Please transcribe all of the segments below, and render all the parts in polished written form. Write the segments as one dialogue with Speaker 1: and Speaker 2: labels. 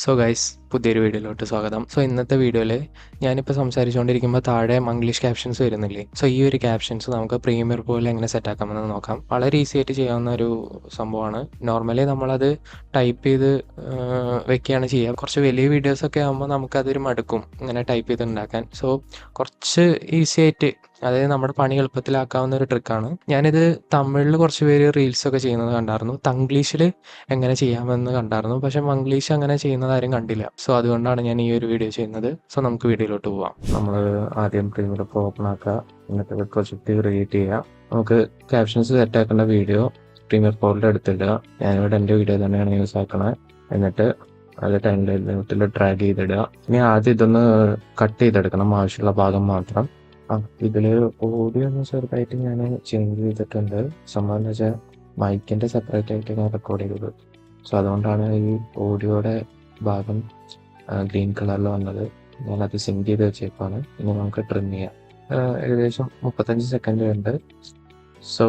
Speaker 1: So guys, പുതിയൊരു വീഡിയോയിലോട്ട് സ്വാഗതം. സോ ഇന്നത്തെ വീഡിയോയിൽ ഞാനിപ്പോൾ സംസാരിച്ചുകൊണ്ടിരിക്കുമ്പോൾ താഴെ മംഗ്ലീഷ് ക്യാപ്ഷൻസ് വരുന്നില്ലേ? സോ ഈ ഒരു ക്യാപ്ഷൻസ് നമുക്ക് പ്രീമിയർ പോലെ എങ്ങനെ സെറ്റ് ആക്കാമെന്ന് നോക്കാം. വളരെ ഈസി ആയിട്ട് ചെയ്യാവുന്ന ഒരു സംഭവമാണ്. നോർമലി നമ്മളത് ടൈപ്പ് ചെയ്ത് വെക്കുകയാണ് ചെയ്യുക. കുറച്ച് വലിയ വീഡിയോസൊക്കെ ആകുമ്പോൾ നമുക്കതൊരു മടുക്കും ഇങ്ങനെ ടൈപ്പ് ചെയ്ത് ഉണ്ടാക്കാൻ. സോ കുറച്ച് ഈസി ആയിട്ട്, അതായത് നമ്മുടെ പണി എളുപ്പത്തിലാക്കാവുന്ന ഒരു ട്രിക്കാണ്. ഞാനിത് തമിഴിൽ കുറച്ച് പേര് റീൽസൊക്കെ ചെയ്യുന്നത് കണ്ടായിരുന്നു. തംഗ്ലീഷിൽ എങ്ങനെ ചെയ്യാമെന്ന് കണ്ടായിരുന്നു. പക്ഷെ മംഗ്ലീഷ് അങ്ങനെ ചെയ്യുന്നത് ആരും കണ്ടില്ല. സോ അതുകൊണ്ടാണ് ഞാൻ ഈ ഒരു വീഡിയോ ചെയ്യുന്നത്. സോ നമുക്ക് വീഡിയോയിലോട്ട് പോവാം. നമ്മൾ ആദ്യം പ്രീമിയർ പ്രോ ഓപ്പൺ ആക്കുക, എന്നിട്ട് പ്രൊജക്റ്റ് ക്രിയേറ്റ് ചെയ്യുക. നമുക്ക് ക്യാപ്ഷൻസ് സെറ്റ് ആക്കേണ്ട വീഡിയോ പ്രീമിയർ പ്രോയുടെ അടുത്തിടുക. ഞാനിവിടെ എൻ്റെ വീഡിയോ തന്നെയാണ് യൂസ് ആക്കണത്. എന്നിട്ട് അത് ടൈം ലൈനിൽ ഡ്രാഗ് ചെയ്തിടുക. ഇനി ആദ്യം ഇതൊന്ന് കട്ട് ചെയ്തെടുക്കണം, ആവശ്യമുള്ള ഭാഗം മാത്രം. ഇതിൽ ഓഡിയോ ഒന്ന് ചെറുതായിട്ട് ഞാൻ ചേഞ്ച് ചെയ്തിട്ടുണ്ട്. സംഭവം എന്ന് വെച്ചാൽ മൈക്കിൻ്റെ സെപ്പറേറ്റ് ആയിട്ട് ഞാൻ റെക്കോർഡ് ചെയ്തത്. സോ അതുകൊണ്ടാണ് ഈ ഓഡിയോയുടെ ഭാഗം ഗ്രീൻ കളറിൽ വന്നത്. ഞാനത് സിങ്ക് ചെയ്ത് വെച്ചേക്കാണ്. ഇനി നമുക്ക് ട്രിം ചെയ്യാം. ഏകദേശം 35 സെക്കൻഡ് ഉണ്ട്. സോ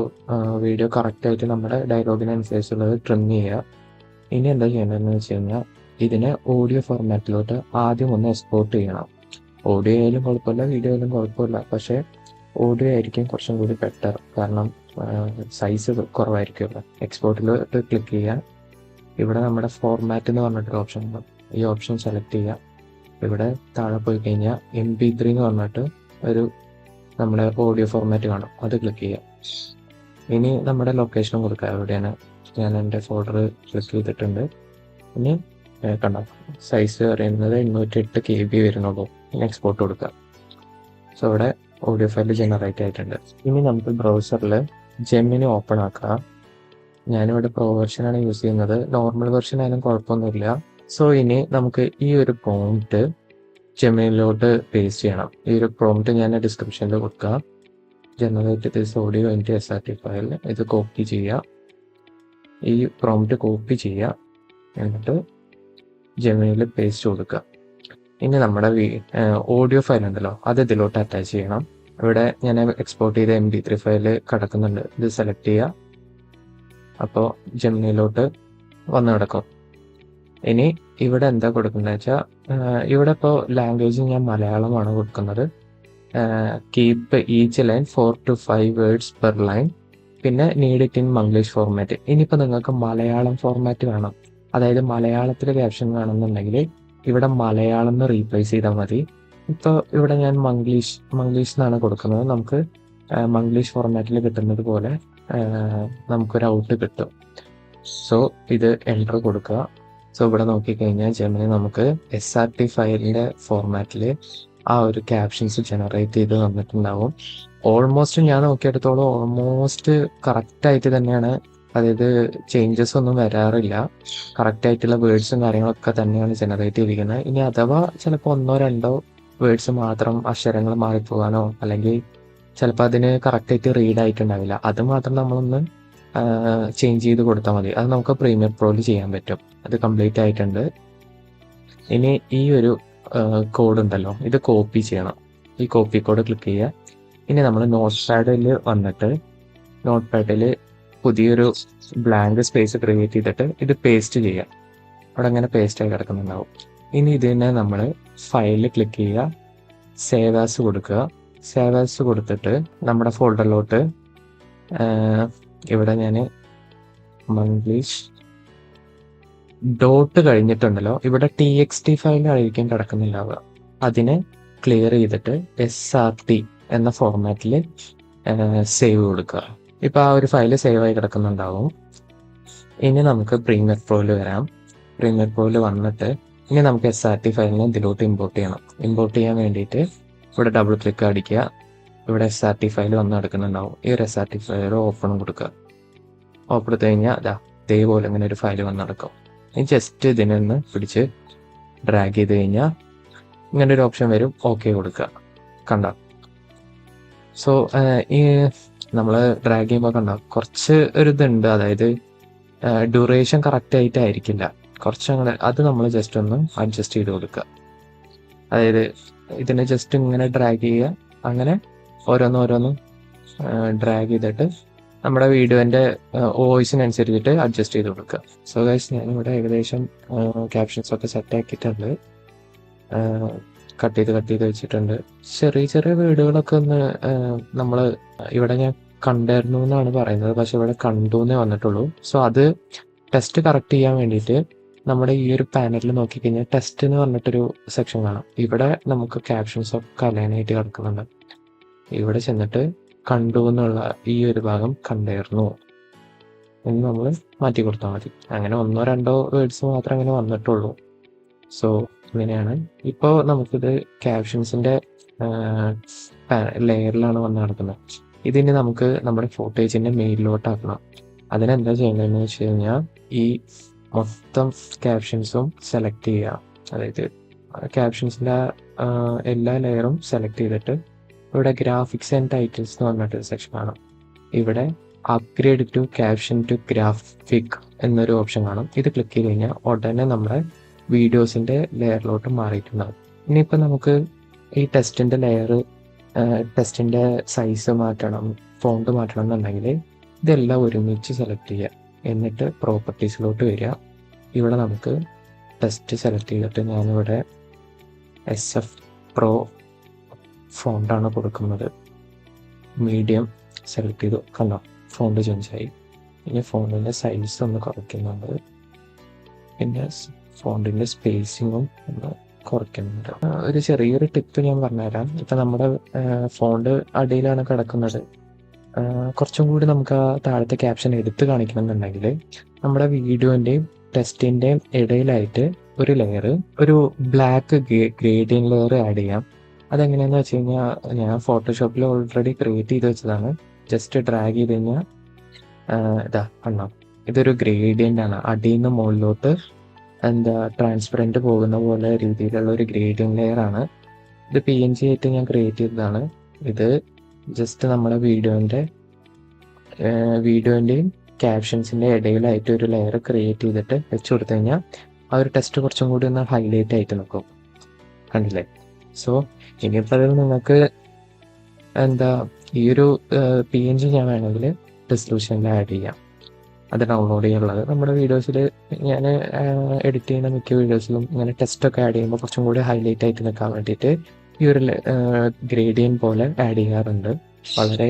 Speaker 1: വീഡിയോ കറക്റ്റായിട്ട് നമ്മുടെ ഡയലോഗിനനുസരിച്ചുള്ളത് ട്രിം ചെയ്യുക. ഇനി എന്താ ചെയ്യേണ്ടതെന്ന് വെച്ച് കഴിഞ്ഞാൽ ഇതിനെ ഓഡിയോ ഫോർമാറ്റിലോട്ട് ആദ്യം ഒന്ന് എക്സ്പോർട്ട് ചെയ്യണം. ഓഡിയോ ആയാലും കുഴപ്പമില്ല, വീഡിയോ ആയാലും കുഴപ്പമില്ല. പക്ഷേ ഓഡിയോ ആയിരിക്കും കുറച്ചും കൂടി ബെറ്റർ, കാരണം സൈസ് കുറവായിരിക്കുമല്ലോ. എക്സ്പോർട്ടിലോട്ട് ക്ലിക്ക് ചെയ്യുക. ഇവിടെ നമ്മുടെ ഫോർമാറ്റ് എന്ന് പറഞ്ഞിട്ടൊരു ഓപ്ഷൻ ഉണ്ട്. ഈ ഓപ്ഷൻ സെലക്ട് ചെയ്യുക. ഇവിടെ താഴെ പോയി കഴിഞ്ഞാൽ MP3 എന്ന് പറഞ്ഞിട്ട് ഒരു നമ്മുടെ ഓഡിയോ ഫോർമാറ്റ് കാണും, അത് ക്ലിക്ക് ചെയ്യുക. ഇനി നമ്മുടെ ലൊക്കേഷനും കൊടുക്കുക. എവിടെയാണ്, ഞാൻ എൻ്റെ ഫോൾഡർ ക്ലിക്ക് ചെയ്തിട്ടുണ്ട്. ഇനി കണ്ട സൈസ് പറയുന്നത് 808 KB വരുന്നുള്ളൂ. ഇനി എക്സ്പോർട്ട് കൊടുക്കുക. സോ ഇവിടെ ഓഡിയോ ഫയൽ ജനറേറ്റ് ആയിട്ടുണ്ട്. ഇനി നമുക്ക് ബ്രൗസറിൽ ജെമിനി ഓപ്പൺ ആക്കുക. ഞാനിവിടെ പ്രോ വെർഷനാണ് യൂസ് ചെയ്യുന്നത്. നോർമൽ വെർഷൻ ആയാലും കുഴപ്പമൊന്നുമില്ല. സോ ഇനി നമുക്ക് ഈ ഒരു പ്രോംപ്റ്റ് ജെമിനിലോട്ട് പേസ്റ്റ് ചെയ്യണം. ഈ ഒരു പ്രോംപ്റ്റ് ഞാൻ ഡിസ്ക്രിപ്ഷനിൽ കൊടുക്കുക. Generate this audio into SRT file. ഇത് കോപ്പി ചെയ്യുക. ഈ പ്രോംപ്റ്റ് കോപ്പി ചെയ്യുക, എന്നിട്ട് ജെമിനിയിൽ പേസ്റ്റ് കൊടുക്കുക. ഇനി നമ്മുടെ ഓഡിയോ ഫയൽ ഉണ്ടല്ലോ, അത് ഇതിലോട്ട് അറ്റാച്ച് ചെയ്യണം. ഇവിടെ ഞാൻ എക്സ്പോർട്ട് ചെയ്ത MP3 ഫയൽ കിടക്കുന്നുണ്ട്. ഇത് സെലക്ട് ചെയ്യുക. അപ്പോൾ ജെമിനിയിലോട്ട് വന്ന് കിടക്കും. ഇനി ഇവിടെ എന്താ കൊടുക്കുന്നത് വെച്ചാൽ, ഇവിടെ ഇപ്പോൾ ലാംഗ്വേജ് ഞാൻ മലയാളമാണ് കൊടുക്കുന്നത്. Keep each line 4 to 5 words per line. പിന്നെ need it in Manglish format. ഇനിയിപ്പോൾ നിങ്ങൾക്ക് മലയാളം ഫോർമാറ്റ് വേണം, അതായത് മലയാളത്തിലെ ക്യാപ്ഷൻ വേണമെന്നുണ്ടെങ്കിൽ ഇവിടെ മലയാളം എന്ന് റീപ്ലേസ് ചെയ്താൽ മതി. ഇപ്പോൾ ഇവിടെ ഞാൻ മംഗ്ലീഷ് എന്നാണ് കൊടുക്കുന്നത്. നമുക്ക് മംഗ്ലീഷ് ഫോർമാറ്റിൽ കിട്ടുന്നത് പോലെ നമുക്കൊരു ഔട്ട് കിട്ടും. സോ ഇത് എൻ്റർ കൊടുക്കുക. സോ ഇവിടെ നോക്കിക്കഴിഞ്ഞാൽ ജെമിനി നമുക്ക് SRT ഫയലിൻ്റെ ഫോർമാറ്റിൽ ആ ഒരു ക്യാപ്ഷൻസ് ജനറേറ്റ് ചെയ്ത് തന്നിട്ടുണ്ടാവും. ഓൾമോസ്റ്റ് ഞാൻ നോക്കിയെടുത്തോളം ഓൾമോസ്റ്റ് കറക്റ്റായിട്ട് തന്നെയാണ്, അതായത് ചേഞ്ചസ് ഒന്നും വരാറില്ല. കറക്റ്റായിട്ടുള്ള വേർഡ്സും കാര്യങ്ങളൊക്കെ തന്നെയാണ് ജനറേറ്റ് ചെയ്തിരിക്കുന്നത്. ഇനി അഥവാ ചിലപ്പോൾ 1-2 വേർഡ്സ് മാത്രം അക്ഷരങ്ങൾ മാറിപ്പോകാനോ, അല്ലെങ്കിൽ ചിലപ്പോൾ അതിന് കറക്റ്റായിട്ട് റീഡ് ആയിട്ടുണ്ടാവില്ല, അത് മാത്രം നമ്മളൊന്ന് ചേഞ്ച് ചെയ്ത് കൊടുത്താൽ മതി. അത് നമുക്ക് പ്രീമിയർ പ്രോയിൽ ചെയ്യാൻ പറ്റും. അത് കംപ്ലീറ്റ് ആയിട്ടുണ്ട്. ഇനി ഈ ഒരു കോഡ് ഉണ്ടല്ലോ, ഇത് കോപ്പി ചെയ്യണം. ഈ കോപ്പി കോഡ് ക്ലിക്ക് ചെയ്യുക. ഇനി നമ്മൾ നോട്ട് പാഡിൽ വന്നിട്ട് നോട്ട് പാഡിൽ പുതിയൊരു ബ്ലാങ്ക് സ്പേസ് ക്രിയേറ്റ് ചെയ്തിട്ട് ഇത് പേസ്റ്റ് ചെയ്യുക. അവിടെ അങ്ങനെ പേസ്റ്റ് ആയി കിടക്കുന്നുണ്ടാവും. ഇനി ഇതിനെ നമ്മൾ ഫയലിൽ ക്ലിക്ക് ചെയ്യുക, സേവ് ആസ് കൊടുക്കുക. സേവ് ആസ് കൊടുത്തിട്ട് നമ്മുടെ ഫോൾഡറിലോട്ട് ഇവിടെ ഞാൻ മംഗ്ലീഷ് ഡോട്ട് കഴിഞ്ഞിട്ടുണ്ടല്ലോ, ഇവിടെ TXT ഫയലായിരിക്കും കിടക്കുന്നുണ്ടാവുക. അതിനെ ക്ലിയർ ചെയ്തിട്ട് SRT എന്ന ഫോർമാറ്റിൽ സേവ് കൊടുക്കുക. ഇപ്പോൾ ആ ഒരു ഫയൽ സേവ് ആയി കിടക്കുന്നുണ്ടാവും. ഇനി നമുക്ക് പ്രീമിയർ പ്രോയിൽ വരാം. പ്രീമിയർ പ്രോയിൽ വന്നിട്ട് ഇനി നമുക്ക് SRT ഫയലിനെ ഇതിലോട്ട് ഇമ്പോർട്ട് ചെയ്യണം. ഇമ്പോർട്ട് ചെയ്യാൻ വേണ്ടിയിട്ട് ഇവിടെ ഡബിൾ ക്ലിക്ക് അടിക്കുക. ഇവിടെ SRT ഫയൽ വന്ന് കിടക്കുന്നുണ്ടാവും. ഈ ഒരു SRT ഫയൽ ഓപ്പൺ കൊടുക്കുക. ഓപ്പൺ എടുത്തു കഴിഞ്ഞാൽ ഇതേപോലെ ഇങ്ങനെ ഒരു ഫയൽ വന്ന് നടക്കും. ഇനി ജസ്റ്റ് ഇതിനൊന്ന് പിടിച്ച് ഡ്രാഗ് ചെയ്ത് കഴിഞ്ഞാൽ ഇങ്ങനെ ഒരു ഓപ്ഷൻ വരും. ഓക്കെ കൊടുക്കുക. കണ്ട, സോ ഈ നമ്മൾ ഡ്രാഗ് ചെയ്യുമ്പോൾ കണ്ട കുറച്ച് ഒരു ഇതുണ്ട്, അതായത് ഡ്യൂറേഷൻ കറക്റ്റ് ആയിട്ടായിരിക്കില്ല. കുറച്ച് അങ്ങനെ അത് നമ്മൾ ജസ്റ്റ് ഒന്ന് അഡ്ജസ്റ്റ് ചെയ്ത് കൊടുക്കുക. അതായത് ഇതിനെ ജസ്റ്റ് ഇങ്ങനെ ഡ്രാഗ് ചെയ്യുക. അങ്ങനെ ഓരോന്നും ഡ്രാഗ് ചെയ്തിട്ട് നമ്മുടെ വീഡിയോൻ്റെ വോയിസിനനുസരിച്ചിട്ട് അഡ്ജസ്റ്റ് ചെയ്ത് കൊടുക്കുക. സോ ഗൈസ്, ഞാനിവിടെ ഏകദേശം ക്യാപ്ഷൻസ് ഒക്കെ സെറ്റ് ആക്കിയിട്ടുണ്ട്. കട്ട് ചെയ്ത് വെച്ചിട്ടുണ്ട്. ചെറിയ ചെറിയ വേർഡുകളൊക്കെ ഒന്ന് നമ്മൾ ഇവിടെ ഞാൻ കണ്ടായിരുന്നു എന്നാണ് പറയുന്നത്, പക്ഷെ ഇവിടെ കണ്ടു എന്നേ വന്നിട്ടുള്ളൂ. സോ അത് ടെസ്റ്റ് കറക്റ്റ് ചെയ്യാൻ വേണ്ടിയിട്ട് നമ്മുടെ ഈ ഒരു പാനലിൽ നോക്കിക്കഴിഞ്ഞാൽ ടെസ്റ്റ് എന്ന് പറഞ്ഞിട്ടൊരു സെക്ഷൻ കാണാം. ഇവിടെ നമുക്ക് ക്യാപ്ഷൻസ് ഒക്കെ അലൈനായിട്ട് കിടക്കുന്നുണ്ട്. ഇവിടെ ചെന്നിട്ട് കണ്ടു എന്നുള്ള ഈ ഒരു ഭാഗം കണ്ടായിരുന്നു എന്ന് നമ്മൾ മാറ്റി കൊടുത്താൽ മതി. അങ്ങനെ 1-2 വേർഡ്സ് മാത്രമേ അങ്ങനെ വന്നിട്ടുള്ളൂ. സോ ഇങ്ങനെയാണ്. ഇപ്പോൾ നമുക്കിത് ക്യാപ്ഷൻസിൻ്റെ ലെയറിലാണ് വന്ന് നടക്കുന്നത്. ഇതിന് നമുക്ക് നമ്മുടെ ഫോട്ടേജിൻ്റെ മെയിലിലോട്ടാക്കണം. അതിനെന്താ ചെയ്യേണ്ടതെന്ന് വെച്ച് കഴിഞ്ഞാൽ ഈ മൊത്തം ക്യാപ്ഷൻസും സെലക്ട് ചെയ്യുക. അതായത് ക്യാപ്ഷൻസിൻ്റെ എല്ലാ ലെയറും സെലക്ട് ചെയ്തിട്ട് ഇവിടെ ഗ്രാഫിക്സ് ആൻഡ് ടൈറ്റിൽസ് എന്ന് പറഞ്ഞിട്ടൊരു സെക്ഷൻ കാണാം. ഇവിടെ upgrade to caption to graphic എന്നൊരു ഓപ്ഷൻ കാണും. ഇത് ക്ലിക്ക് ചെയ്ത് കഴിഞ്ഞാൽ ഉടനെ നമ്മുടെ വീഡിയോസിൻ്റെ ലെയറിലോട്ട് മാറിയിട്ടുണ്ടാകും. ഇനിയിപ്പോൾ നമുക്ക് ഈ ടെസ്റ്റിൻ്റെ സൈസ് മാറ്റണം, ഫോണ്ട് മാറ്റണം എന്നുണ്ടെങ്കിൽ ഇതെല്ലാം ഒരുമിച്ച് സെലക്ട് ചെയ്യുക. എന്നിട്ട് പ്രോപ്പർട്ടീസിലോട്ട് വരിക. ഇവിടെ നമുക്ക് ടെസ്റ്റ് സെലക്ട് ചെയ്തിട്ട് ഞാനിവിടെ SF Pro ഫോണ്ടാണ് കൊടുക്കുന്നത്. മീഡിയം സെലക്ട് ചെയ്തു, കണ്ടോ ഫോണ്ട് ചേഞ്ചായി. ഇനി ഫോണ്ടിൻ്റെ സൈസ് ഒന്ന് കുറയ്ക്കുന്നുണ്ട്, പിന്നെ ഫോണ്ടിൻ്റെ സ്പേസിങ്ങും ഒന്ന് കുറയ്ക്കുന്നുണ്ട്. ഒരു ചെറിയൊരു ടിപ്പ് ഞാൻ പറഞ്ഞുതരാം. ഇപ്പം നമ്മുടെ ഫോണ്ട് അടിയിലാണ് കിടക്കുന്നത്. കുറച്ചും കൂടി നമുക്ക് ആ താഴത്തെ ക്യാപ്ഷൻ എടുത്ത് കാണിക്കണമെന്നുണ്ടെങ്കിൽ നമ്മുടെ വീഡിയോൻ്റെയും ടെസ്റ്റിൻ്റെയും ഇടയിലായിട്ട് ഒരു ലെയർ, ഒരു ബ്ലാക്ക് ഗ്രേഡിയൻ ലെയർ ആഡ് ചെയ്യാം. അതെങ്ങനെയാണെന്ന് വെച്ച് കഴിഞ്ഞാൽ ഞാൻ ഫോട്ടോഷോപ്പിൽ ഓൾറെഡി ക്രിയേറ്റ് ചെയ്ത് വെച്ചതാണ്. ജസ്റ്റ് ഡ്രാഗ് ചെയ്ത് കഴിഞ്ഞാൽ ഇതാ കണ്ടോ, ഇതൊരു ഗ്രേഡിയൻ്റ് ആണ്. അടിയിൽ നിന്ന് മുകളിലോട്ട് ട്രാൻസ്പെറൻറ്റ് പോകുന്ന പോലെ രീതിയിലുള്ള ഒരു ഗ്രേഡിയൻ ലെയർ ആണ്. ഇത് PNG ആയിട്ട് ഞാൻ ക്രിയേറ്റ് ചെയ്തതാണ്. ഇത് ജസ്റ്റ് നമ്മുടെ വീഡിയോൻ്റെയും ക്യാപ്ഷൻസിൻ്റെ ഇടയിലായിട്ട് ഒരു ലെയർ ക്രിയേറ്റ് ചെയ്തിട്ട് വെച്ച് കൊടുത്തു കഴിഞ്ഞാൽ ആ ഒരു ടെസ്റ്റ് കുറച്ചും കൂടി ഒന്ന് ഹൈലൈറ്റ് ആയിട്ട് നിൽക്കും. കണ്ടില്ലേ? സോ ഇനിയിപ്പോൾ അതിൽ നിങ്ങൾക്ക് ഈ ഒരു PNG ഞാൻ വേണമെങ്കിൽ ഡിസ്ക്രിപ്ഷനിൽ ആഡ് ചെയ്യാം. അത് ഡൗൺലോഡ് ചെയ്യാനുള്ളത് നമ്മുടെ വീഡിയോസിൽ ഞാൻ എഡിറ്റ് ചെയ്യുന്ന മിക്ക വീഡിയോസിലും ഇങ്ങനെ ടെസ്റ്റൊക്കെ ആഡ് ചെയ്യുമ്പോൾ കുറച്ചും കൂടി ഹൈലൈറ്റ് ആയിട്ട് നിൽക്കാൻ വേണ്ടിയിട്ട് ഈ ഒരു ഗ്രേഡിയൻ പോലെ ആഡ് ചെയ്യാറുണ്ട്. വളരെ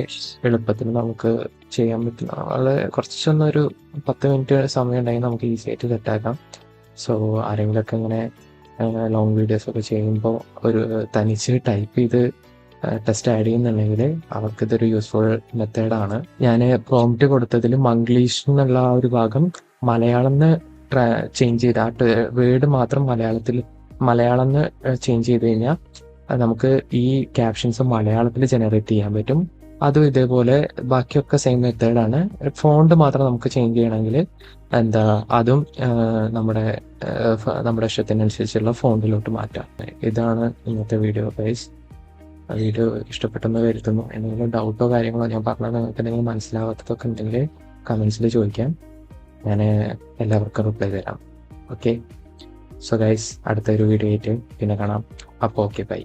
Speaker 1: എളുപ്പത്തിൽ നമുക്ക് ചെയ്യാൻ പറ്റുന്ന, വളരെ കുറച്ചൊന്നൊരു 10 മിനിറ്റ് സമയം ഉണ്ടെങ്കിൽ നമുക്ക് ഈസി ആയിട്ട് സെറ്റാക്കാം. സോ ആരെങ്കിലുമൊക്കെ ഇങ്ങനെ ലോങ് വീഡിയോസൊക്കെ ചെയ്യുമ്പോൾ ഒരു തനിച്ച് ടൈപ്പ് ചെയ്ത് ടെസ്റ്റ് ആഡ് ചെയ്യുന്നുണ്ടെങ്കിൽ അവർക്കിതൊരു യൂസ്ഫുൾ മെത്തേഡാണ്. ഞാൻ പ്രോംപ്റ്റ് കൊടുത്തതിൽ മംഗ്ലീഷ് എന്നുള്ള ആ ഒരു ഭാഗം മലയാളം ചേഞ്ച് ചെയ്ത് ആ വേർഡ് മാത്രം മലയാളം ചേഞ്ച് ചെയ്ത് കഴിഞ്ഞാൽ നമുക്ക് ഈ ക്യാപ്ഷൻസ് മലയാളത്തിൽ ജനറേറ്റ് ചെയ്യാൻ പറ്റും. അതും ഇതേപോലെ ബാക്കിയൊക്കെ സെയിം മെത്തേഡാണ്. ഫോണ്ട് മാത്രം നമുക്ക് ചേഞ്ച് ചെയ്യണമെങ്കിൽ അതും നമ്മുടെ ഇഷ്ടത്തിനനുസരിച്ചുള്ള ഫോണ്ടിലോട്ട് മാറ്റാം. ഇതാണ് ഇന്നത്തെ വീഡിയോ ഗൈസ്. വീഡിയോ ഇഷ്ടപ്പെട്ടെന്ന് വരുത്തുന്നു. എന്തെങ്കിലും ഡൗട്ടോ കാര്യങ്ങളോ ഞാൻ പറഞ്ഞത് നിങ്ങൾക്ക് എന്തെങ്കിലും മനസ്സിലാവാത്തതൊക്കെ ഉണ്ടെങ്കിൽ കമൻസിൽ ചോദിക്കാം. ഞാൻ എല്ലാവർക്കും റിപ്ലൈ തരാം. ഓക്കെ, സോ ഗൈസ്, അടുത്തൊരു വീഡിയോ ആയിട്ട് പിന്നെ കാണാം. അപ്പോൾ ഓക്കെ, ബൈ.